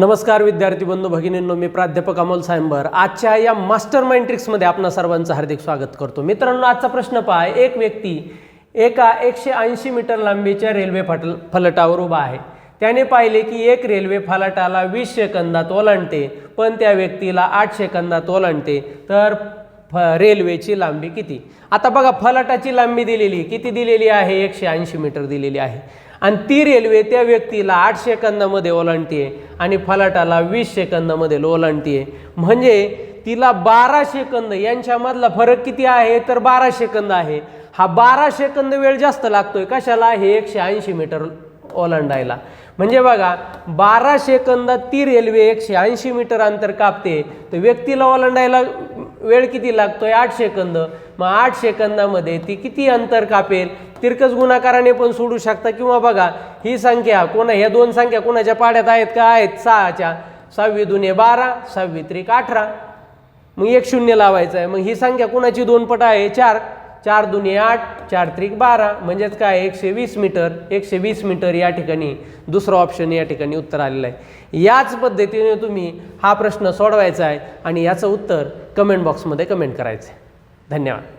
नमस्कार विद्यार्थी बंधू भगिनींनो, मी प्राध्यापक अमोल सायंबर आजच्या या मास्टर माइंड ट्रिक्समध्ये आपणा सर्वांचं हार्दिक स्वागत करतो। मित्रांनो, आजचा प्रश्न पहा। एक व्यक्ती एका 180 मीटर लांबीच्या रेल्वे फलाटावर उभा आहे। त्याने पाहिले की एक रेल्वे फलाटाला 20 सेकंदात ओलांडते, पण त्या व्यक्तीला 8 सेकंदात ओलांडते, तर रेल्वेची लांबी किती? आता बघा, फलाटाची लांबी दिलेली किती दिलेली आहे? 180 मीटर दिलेली आहे आणि ती रेल्वे त्या व्यक्तीला 8 सेकंदामध्ये ओलांडते आणि फलाटाला 20 सेकंदामध्ये ओलांडते। म्हणजे तिला 12 सेकंद यांच्यामधला फरक किती आहे? तर 12 सेकंद आहे। हा 12 सेकंद वेळ जास्त लागतोय कशाला? हे 180 मीटर ओलांडायला। म्हणजे बघा, 12 सेकंदात ती रेल्वे 180 मीटर अंतर कापते, तर व्यक्तीला ओलांडायला वेळ किती लागतोय? 8 सेकंद। मग 8 सेकंदामध्ये ती किती अंतर कापेल? तिरकस गुणाकाराने पण सोडू शकता, किंवा बघा ही संख्या ह्या दोन संख्या कोणाच्या पाड्यात आहेत का? आहेत 6च्या। 6 दुने 12, 6 त्रिक 18, मग 1 शून्य लावायचं आहे। मग ही संख्या कोणाची दोन पट आहे? 4। 4 दुने 8, 4 त्रिक 12, म्हणजेच काय? 120 मीटर। 120 मीटर या ठिकाणी दुसरा ऑप्शन या ठिकाणी उत्तर आलेलं आहे। याच पद्धतीने तुम्ही हा प्रश्न सोडवायचा आहे आणि याचं उत्तर कमेंट बॉक्समध्ये कमेंट करायचं आहे। धन्यवाद।